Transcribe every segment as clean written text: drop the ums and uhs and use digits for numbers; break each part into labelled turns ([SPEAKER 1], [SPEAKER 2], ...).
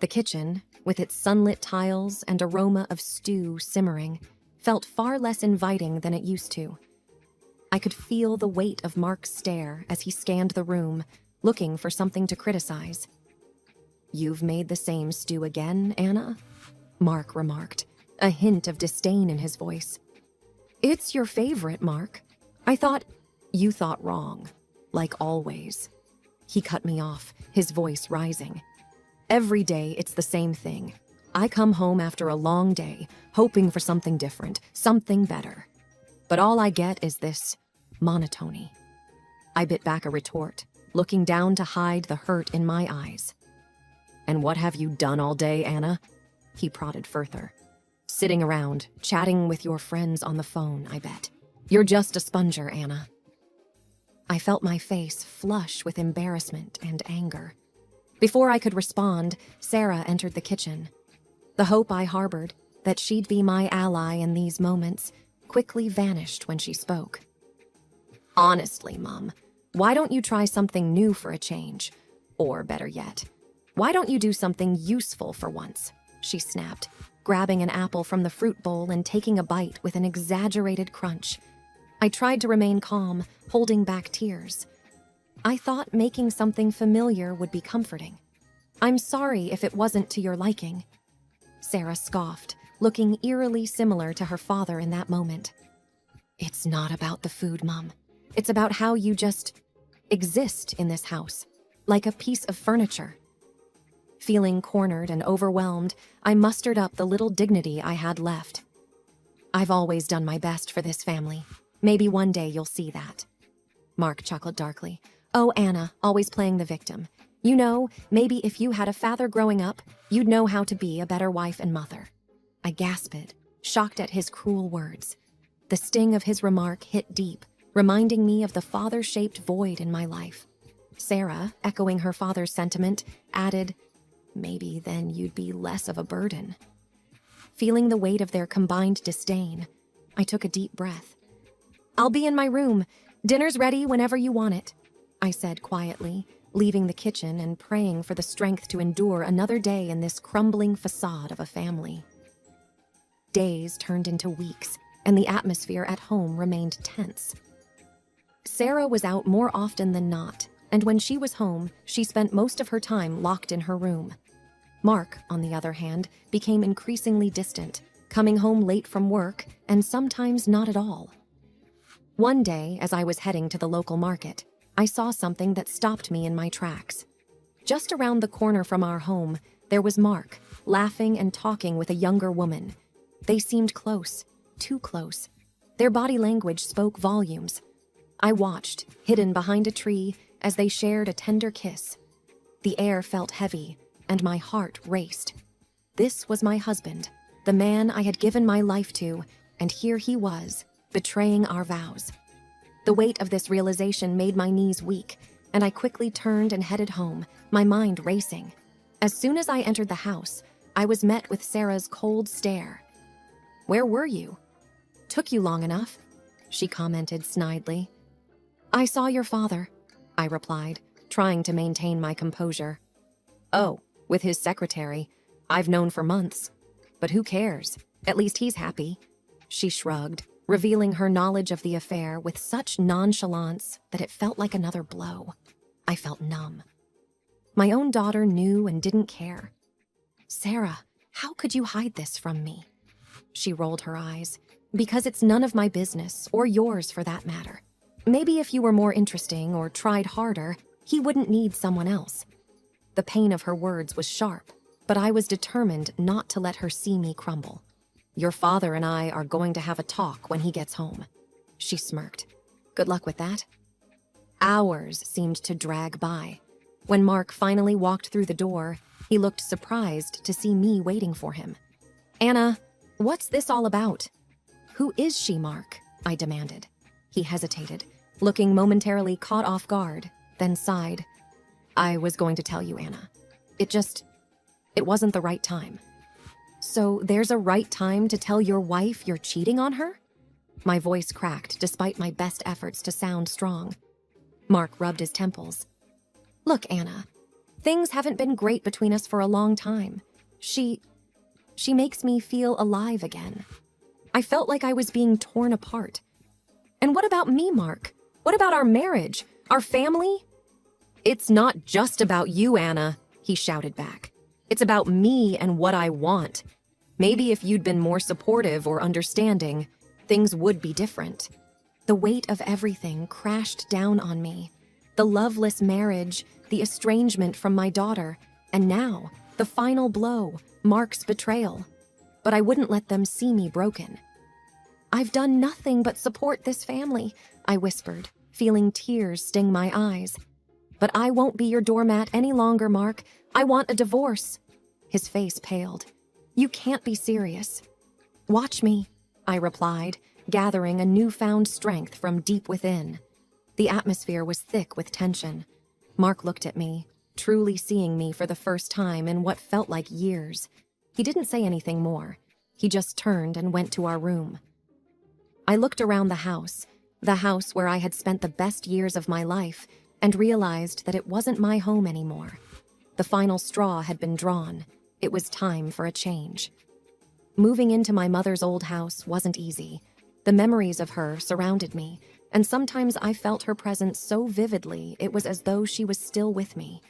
[SPEAKER 1] The kitchen, with its sunlit tiles and aroma of stew simmering, felt far less inviting than it used to. I could feel the weight of Mark's stare as he scanned the room, looking for something to criticize. "You've made the same stew again, Anna?" Mark remarked, a hint of disdain in his voice. "It's your favorite, Mark. I thought—" "You thought wrong, like always." He cut me off, his voice rising. "Every day it's the same thing. I come home after a long day, hoping for something different, something better. But all I get is this monotony." I bit back a retort, looking down to hide the hurt in my eyes. "And what have you done all day, Anna?" He prodded further. "Sitting around, chatting with your friends on the phone, I bet. You're just a sponger, Anna." I felt my face flush with embarrassment and anger. Before I could respond, Sarah entered the kitchen. The hope I harbored, that she'd be my ally in these moments, quickly vanished when she spoke. "Honestly, Mom, why don't you try something new for a change? Or better yet, why don't you do something useful for once?" she snapped, grabbing an apple from the fruit bowl and taking a bite with an exaggerated crunch. I tried to remain calm, holding back tears. I thought making something familiar would be comforting. "I'm sorry if it wasn't to your liking." Sarah scoffed, looking eerily similar to her father in that moment. "It's not about the food, Mom. It's about how you just exist in this house, like a piece of furniture." Feeling cornered and overwhelmed, I mustered up the little dignity I had left. "I've always done my best for this family. Maybe one day you'll see that." Mark chuckled darkly. "Oh, Anna, always playing the victim. You know, maybe if you had a father growing up, you'd know how to be a better wife and mother." I gasped, shocked at his cruel words. The sting of his remark hit deep, reminding me of the father-shaped void in my life. Sarah, echoing her father's sentiment, added, "Maybe then you'd be less of a burden." Feeling the weight of their combined disdain, I took a deep breath. "I'll be in my room. Dinner's ready whenever you want it," I said quietly, leaving the kitchen and praying for the strength to endure another day in this crumbling facade of a family. Days turned into weeks, and the atmosphere at home remained tense. Sarah was out more often than not, and when she was home, she spent most of her time locked in her room. Mark, on the other hand, became increasingly distant, coming home late from work and sometimes not at all. One day, as I was heading to the local market, I saw something that stopped me in my tracks. Just around the corner from our home, there was Mark, laughing and talking with a younger woman. They seemed close, too close. Their body language spoke volumes. I watched, hidden behind a tree, as they shared a tender kiss. The air felt heavy, and my heart raced. This was my husband, the man I had given my life to, and here he was, betraying our vows. The weight of this realization made my knees weak, and I quickly turned and headed home, my mind racing. As soon as I entered the house, I was met with Sarah's cold stare. "Where were you?" "Took you long enough," she commented snidely. "I saw your father," I replied, trying to maintain my composure. "Oh, with his secretary. I've known for months. But who cares? At least he's happy." She shrugged, revealing her knowledge of the affair with such nonchalance that it felt like another blow. I felt numb. My own daughter knew and didn't care. "Sarah, how could you hide this from me?" She rolled her eyes. "Because it's none of my business, or yours for that matter. Maybe if you were more interesting or tried harder, he wouldn't need someone else." The pain of her words was sharp, but I was determined not to let her see me crumble. "Your father and I are going to have a talk when he gets home." She smirked. "Good luck with that." Hours seemed to drag by. When Mark finally walked through the door, he looked surprised to see me waiting for him. "Anna, what's this all about?" "Who is she, Mark?" I demanded. He hesitated, looking momentarily caught off guard, then sighed. "I was going to tell you, Anna. It wasn't the right time." "So there's a right time to tell your wife you're cheating on her?" My voice cracked despite my best efforts to sound strong. Mark rubbed his temples. "Look, Anna, Things haven't been great between us for a long time. She makes me feel alive again. I felt like I was being torn apart. And what about me, Mark? What about our marriage? Our family? It's not just about you, Anna, he shouted back. It's about me and what I want. Maybe if you'd been more supportive or understanding, things would be different. The weight of everything crashed down on me. The loveless marriage, the estrangement from my daughter, and now, the final blow, Mark's betrayal. But I wouldn't let them see me broken. I've done nothing but support this family, I whispered, feeling tears sting my eyes. But I won't be your doormat any longer, Mark. I want a divorce. His face paled. You can't be serious. Watch me, I replied, gathering a newfound strength from deep within. The atmosphere was thick with tension. Mark looked at me, truly seeing me for the first time in what felt like years. He didn't say anything more. He just turned and went to our room. I looked around the house where I had spent the best years of my life, and realized that it wasn't my home anymore. The final straw had been drawn. It was time for a change. Moving into my mother's old house wasn't easy. The memories of her surrounded me, and sometimes I felt her presence so vividly it was as though she was still with me.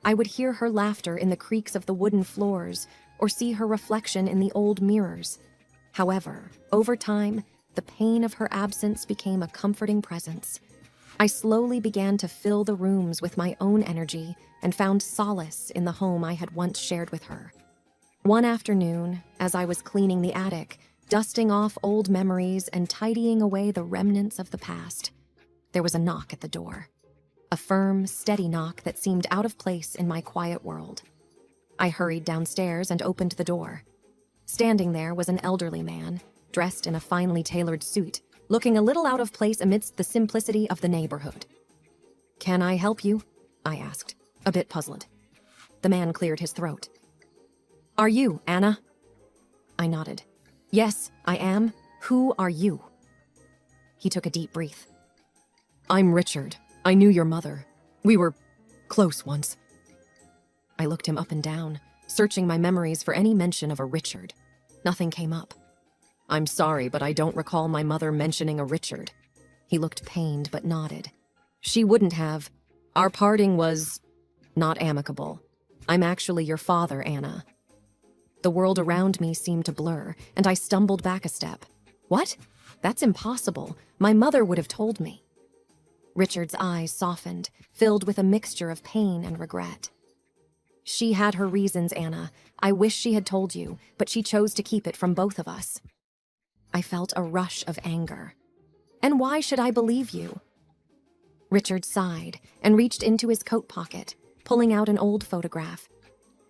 [SPEAKER 1] I would hear her laughter in the creaks of the wooden floors, or see her reflection in the old mirrors. However, over time, the pain of her absence became a comforting presence. I slowly began to fill the rooms with my own energy and found solace in the home I had once shared with her. One afternoon, as I was cleaning the attic, dusting off old memories and tidying away the remnants of the past, there was a knock at the door. A firm, steady knock that seemed out of place in my quiet world. I hurried downstairs and opened the door. Standing there was an elderly man, dressed in a finely tailored suit, looking a little out of place amidst the simplicity of the neighborhood. "Can I help you?" I asked, a bit puzzled. The man cleared his throat. "Are you Anna?" I nodded. "Yes, I am. Who are you?" He took a deep breath. "I'm Richard. I knew your mother. We were close once." I looked him up and down, searching my memories for any mention of a Richard. Nothing came up. "I'm sorry, but I don't recall my mother mentioning a Richard." He looked pained but nodded. "She wouldn't have. Our parting was not amicable. I'm actually your father, Anna." The world around me seemed to blur, and I stumbled back a step. "What? That's impossible. My mother would have told me." Richard's eyes softened, filled with a mixture of pain and regret. "She had her reasons, Anna. I wish she had told you, but she chose to keep it from both of us." I felt a rush of anger. "And why should I believe you?" Richard sighed and reached into his coat pocket, pulling out an old photograph.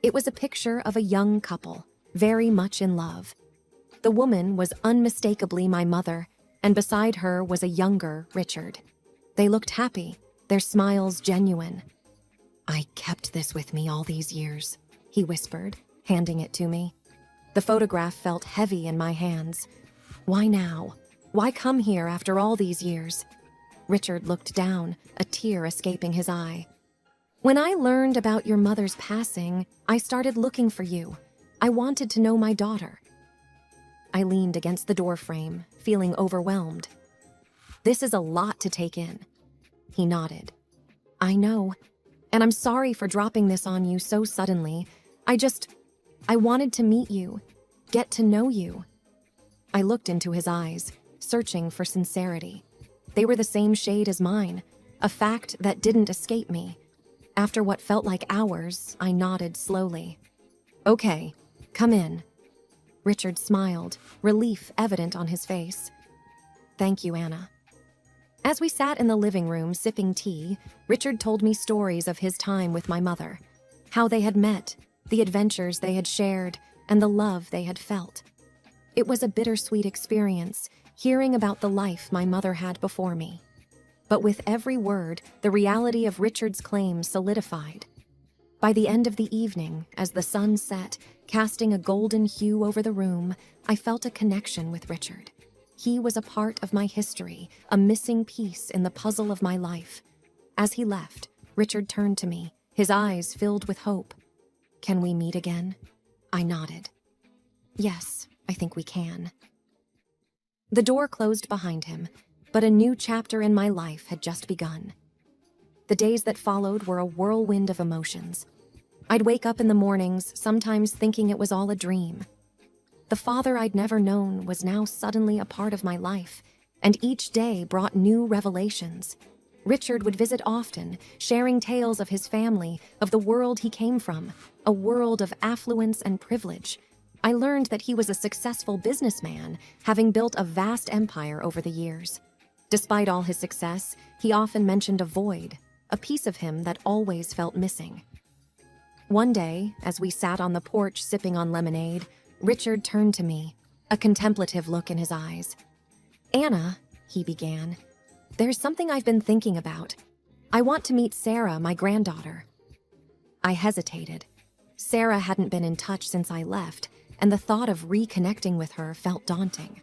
[SPEAKER 1] It was a picture of a young couple, very much in love. The woman was unmistakably my mother, and beside her was a younger Richard. They looked happy, their smiles genuine. "I kept this with me all these years," he whispered, handing it to me. The photograph felt heavy in my hands. Why now? Why come here after all these years? Richard looked down, a tear escaping his eye. "When I learned about your mother's passing, I started looking for you. I wanted to know my daughter." I leaned against the doorframe, feeling overwhelmed. "This is a lot to take in." He nodded. "I know, and I'm sorry for dropping this on you so suddenly. I wanted to meet you, get to know you." I looked into his eyes, searching for sincerity. They were the same shade as mine, a fact that didn't escape me. After what felt like hours, I nodded slowly. "Okay, come in." Richard smiled, relief evident on his face. "Thank you, Anna." As we sat in the living room sipping tea, Richard told me stories of his time with my mother, how they had met, the adventures they had shared, and the love they had felt. It was a bittersweet experience, hearing about the life my mother had before me. But with every word, the reality of Richard's claim solidified. By the end of the evening, as the sun set, casting a golden hue over the room, I felt a connection with Richard. He was a part of my history, a missing piece in the puzzle of my life. As he left, Richard turned to me, His eyes filled with hope. "Can we meet again?" I nodded. "Yes, I think we can." The door closed behind him, but a new chapter in my life had just begun. The days that followed were a whirlwind of emotions. I'd wake up in the mornings, sometimes thinking it was all a dream. The father I'd never known was now suddenly a part of my life, and each day brought new revelations. Richard would visit often, sharing tales of his family, of the world he came from, a world of affluence and privilege. I learned that he was a successful businessman, having built a vast empire over the years. Despite all his success, he often mentioned a void, a piece of him that always felt missing. One day, as we sat on the porch sipping on lemonade, Richard turned to me, a contemplative look in his eyes. "Anna," he began, "there's something I've been thinking about. I want to meet Sarah, my granddaughter." I hesitated. Sarah hadn't been in touch since I left, and the thought of reconnecting with her felt daunting.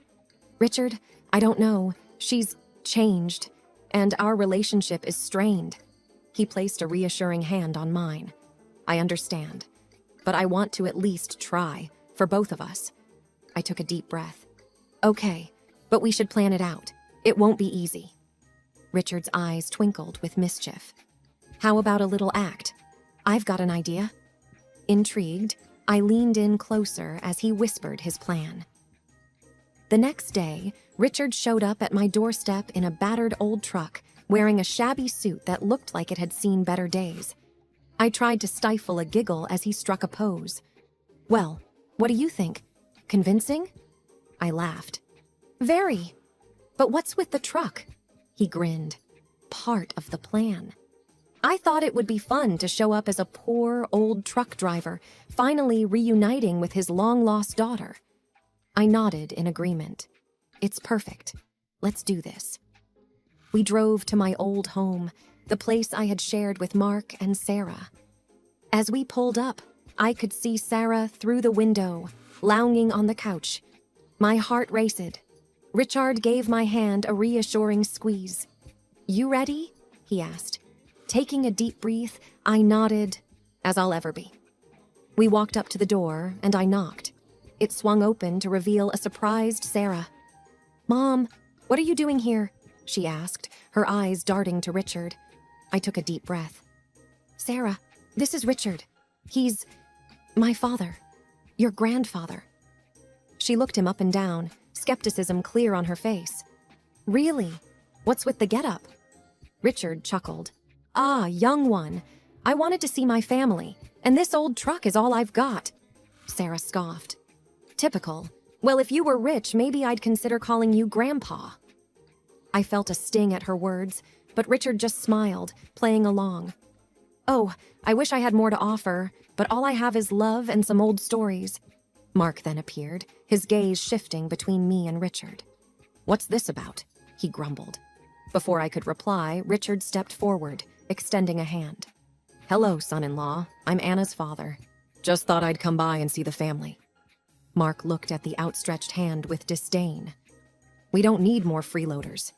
[SPEAKER 1] "Richard, I don't know. She's changed, and our relationship is strained." He placed a reassuring hand on mine. "I understand, but I want to at least try, for both of us." I took a deep breath. "Okay, but we should plan it out. It won't be easy." Richard's eyes twinkled with mischief. "How about a little act? I've got an idea." Intrigued, I leaned in closer as he whispered his plan. The next day, Richard showed up at my doorstep in a battered old truck, wearing a shabby suit that looked like it had seen better days. I tried to stifle a giggle as he struck a pose. "Well, what do you think? Convincing?" I laughed. "Very. But what's with the truck?" He grinned. "Part of the plan. I thought it would be fun to show up as a poor, old truck driver, finally reuniting with his long-lost daughter." I nodded in agreement. "It's perfect. Let's do this." We drove to my old home, the place I had shared with Mark and Sarah. As we pulled up, I could see Sarah through the window, lounging on the couch. My heart raced. Richard gave my hand a reassuring squeeze. "You ready?" he asked. Taking a deep breath, I nodded, as I'll ever be. We walked up to the door, and I knocked. It swung open to reveal a surprised Sarah. "Mom, what are you doing here?" she asked, her eyes darting to Richard. I took a deep breath. "Sarah, this is Richard. He's my father, your grandfather." She looked him up and down, skepticism clear on her face. "Really? What's with the getup?" Richard chuckled. "Ah, young one. I wanted to see my family, and this old truck is all I've got." Sarah scoffed. "Typical. Well, if you were rich, maybe I'd consider calling you Grandpa." I felt a sting at her words, but Richard just smiled, playing along. "Oh, I wish I had more to offer, but all I have is love and some old stories." Mark then appeared, his gaze shifting between me and Richard. "What's this about?" he grumbled. Before I could reply, Richard stepped forward, extending a hand. "Hello, son-in-law. I'm Anna's father. Just thought I'd come by and see the family." Mark looked at the outstretched hand with disdain. "We don't need more freeloaders."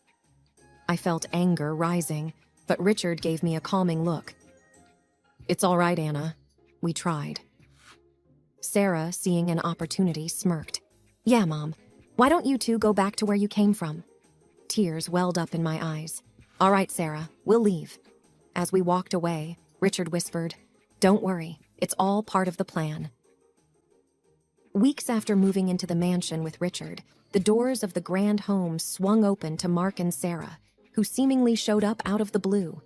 [SPEAKER 1] I felt anger rising, but Richard gave me a calming look. "It's all right, Anna. We tried." Sarah, seeing an opportunity, smirked. "Yeah, Mom. Why don't you two go back to where you came from?" Tears welled up in my eyes. "All right, Sarah, we'll leave." As we walked away, Richard whispered, "Don't worry, it's all part of the plan." Weeks after moving into the mansion with Richard, the doors of the grand home swung open to Mark and Sarah, who seemingly showed up out of the blue.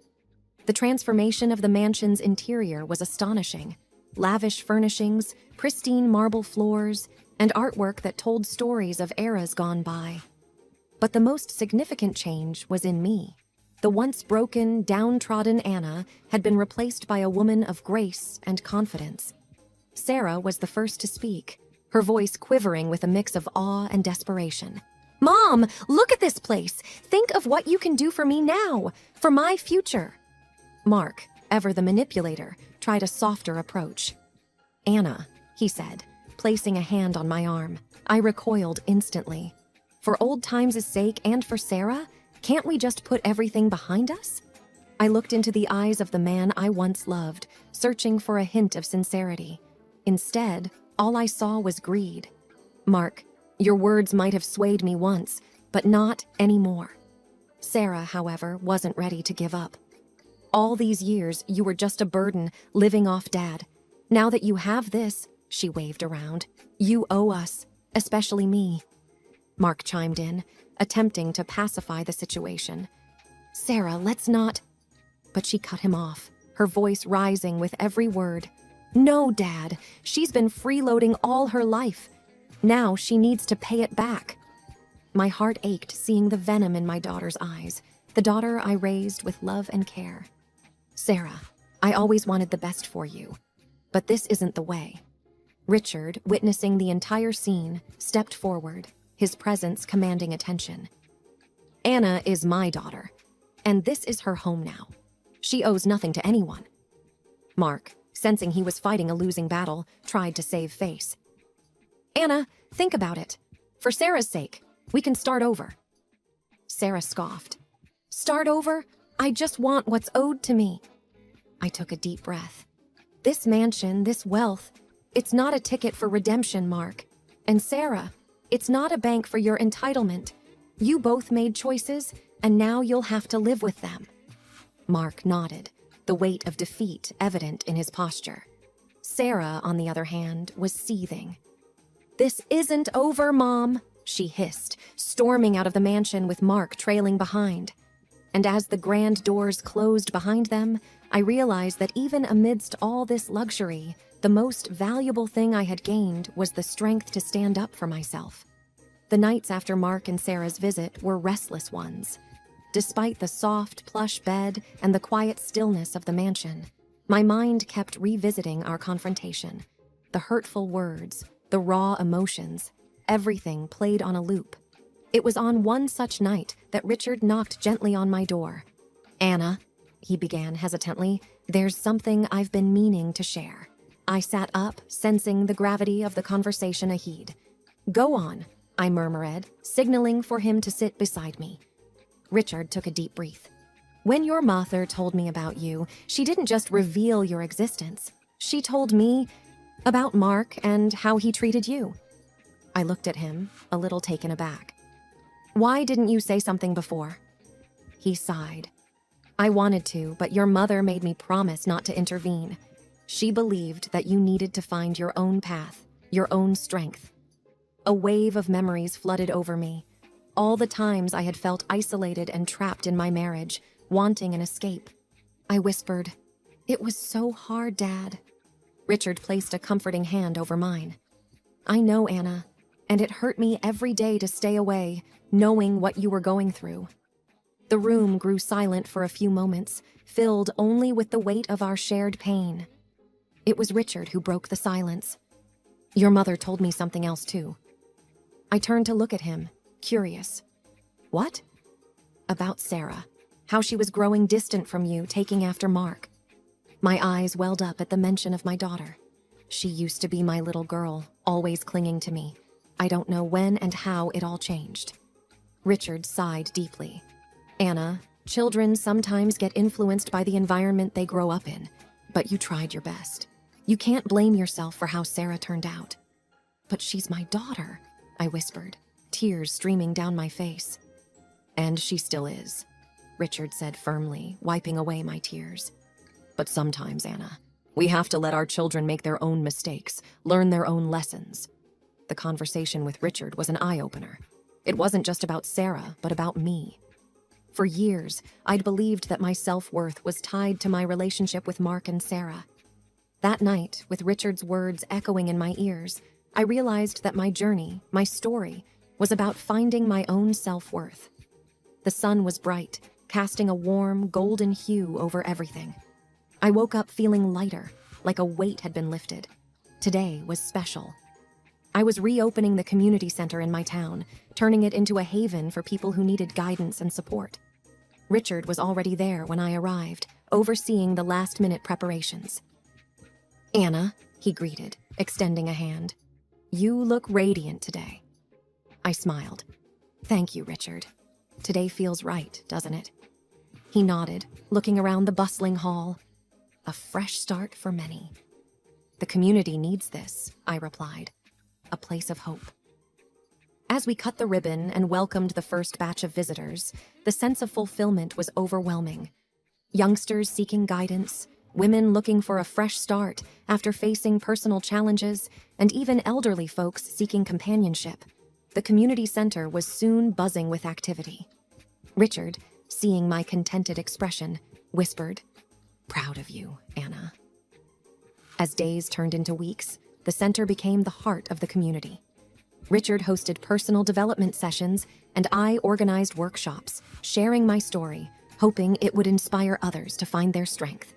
[SPEAKER 1] The transformation of the mansion's interior was astonishing. Lavish furnishings, pristine marble floors, and artwork that told stories of eras gone by. But the most significant change was in me. The once broken, downtrodden Anna had been replaced by a woman of grace and confidence. Sarah was the first to speak, her voice quivering with a mix of awe and desperation. "Mom, look at this place! Think of what you can do for me now, for my future!" Mark, ever the manipulator, tried a softer approach. "Anna," he said, placing a hand on my arm. I recoiled instantly. "For old times' sake and for Sarah, can't we just put everything behind us?" I looked into the eyes of the man I once loved, searching for a hint of sincerity. Instead, all I saw was greed. Mark, your words might have swayed me once, but not anymore. Sarah, however, wasn't ready to give up. All these years, you were just a burden, living off Dad. Now that you have this, she waved around, you owe us, especially me. Mark chimed in, attempting to pacify the situation. Sarah, let's not... But she cut him off, her voice rising with every word. No, Dad, she's been freeloading all her life. Now she needs to pay it back. My heart ached seeing the venom in my daughter's eyes, the daughter I raised with love and care. Sarah, I always wanted the best for you, but this isn't the way. Richard, witnessing the entire scene, stepped forward, his presence commanding attention. Anna is my daughter, and this is her home now. She owes nothing to anyone. Mark, sensing he was fighting a losing battle, tried to save face. Anna, think about it. For Sarah's sake, we can start over. Sarah scoffed. Start over? I just want what's owed to me. I took a deep breath. This mansion, this wealth, it's not a ticket for redemption, Mark. And Sarah, it's not a bank for your entitlement. You both made choices, and now you'll have to live with them. Mark nodded, the weight of defeat evident in his posture. Sarah, on the other hand, was seething. This isn't over, Mom, she hissed, storming out of the mansion with Mark trailing behind. And as the grand doors closed behind them, I realized that even amidst all this luxury, the most valuable thing I had gained was the strength to stand up for myself. The nights after Mark and Sarah's visit were restless ones. Despite the soft, plush bed and the quiet stillness of the mansion, my mind kept revisiting our confrontation. The hurtful words, the raw emotions, everything played on a loop. It was on one such night that Richard knocked gently on my door. Anna, he began hesitantly, there's something I've been meaning to share. I sat up, sensing the gravity of the conversation ahead. Go on, I murmured, signaling for him to sit beside me. Richard took a deep breath. When your mother told me about you, she didn't just reveal your existence. She told me about Mark and how he treated you. I looked at him, a little taken aback. Why didn't you say something before? He sighed. I wanted to, but your mother made me promise not to intervene. She believed that you needed to find your own path, your own strength. A wave of memories flooded over me. All the times I had felt isolated and trapped in my marriage, wanting an escape. I whispered, "It was so hard, Dad." Richard placed a comforting hand over mine. I know, Anna, and it hurt me every day to stay away, knowing what you were going through. The room grew silent for a few moments, filled only with the weight of our shared pain. It was Richard who broke the silence. Your mother told me something else too. I turned to look at him, curious. What? About Sarah, how she was growing distant from you, taking after Mark. My eyes welled up at the mention of my daughter. She used to be my little girl, always clinging to me. I don't know when and how it all changed. Richard sighed deeply. Anna, children sometimes get influenced by the environment they grow up in, but you tried your best. You can't blame yourself for how Sarah turned out. But she's my daughter, I whispered, tears streaming down my face. And she still is, Richard said firmly, wiping away my tears. But sometimes, Anna, we have to let our children make their own mistakes, learn their own lessons. The conversation with Richard was an eye-opener. It wasn't just about Sarah, but about me. For years, I'd believed that my self-worth was tied to my relationship with Mark and Sarah. That night, with Richard's words echoing in my ears, I realized that my journey, my story, was about finding my own self-worth. The sun was bright, casting a warm, golden hue over everything. I woke up feeling lighter, like a weight had been lifted. Today was special. I was reopening the community center in my town, turning it into a haven for people who needed guidance and support. Richard was already there when I arrived, overseeing the last-minute preparations. Anna, he greeted, extending a hand. You look radiant today. I smiled. Thank you, Richard. Today feels right, doesn't it? He nodded, looking around the bustling hall. A fresh start for many. The community needs this, I replied. A place of hope. As we cut the ribbon and welcomed the first batch of visitors, the sense of fulfillment was overwhelming. Youngsters seeking guidance, women looking for a fresh start after facing personal challenges, and even elderly folks seeking companionship. The community center was soon buzzing with activity. Richard, seeing my contented expression, whispered, "Proud of you, Anna." As days turned into weeks, the center became the heart of the community. Richard hosted personal development sessions, and I organized workshops, sharing my story, hoping it would inspire others to find their strength.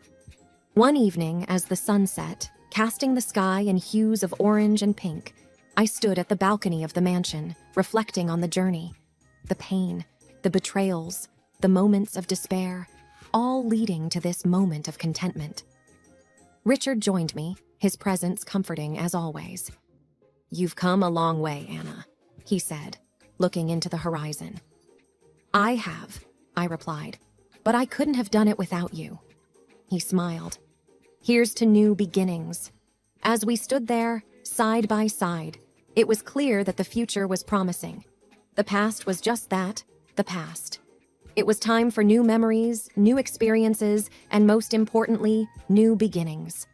[SPEAKER 1] One evening, as the sun set, casting the sky in hues of orange and pink, I stood at the balcony of the mansion, reflecting on the journey, the pain, the betrayals, the moments of despair, all leading to this moment of contentment. Richard joined me, his presence comforting as always. "You've come a long way, Anna," he said, looking into the horizon. "I have," I replied, "but I couldn't have done it without you." He smiled. "Here's to new beginnings." As we stood there, side by side, it was clear that the future was promising. The past was just that, the past. It was time for new memories, new experiences, and most importantly, new beginnings.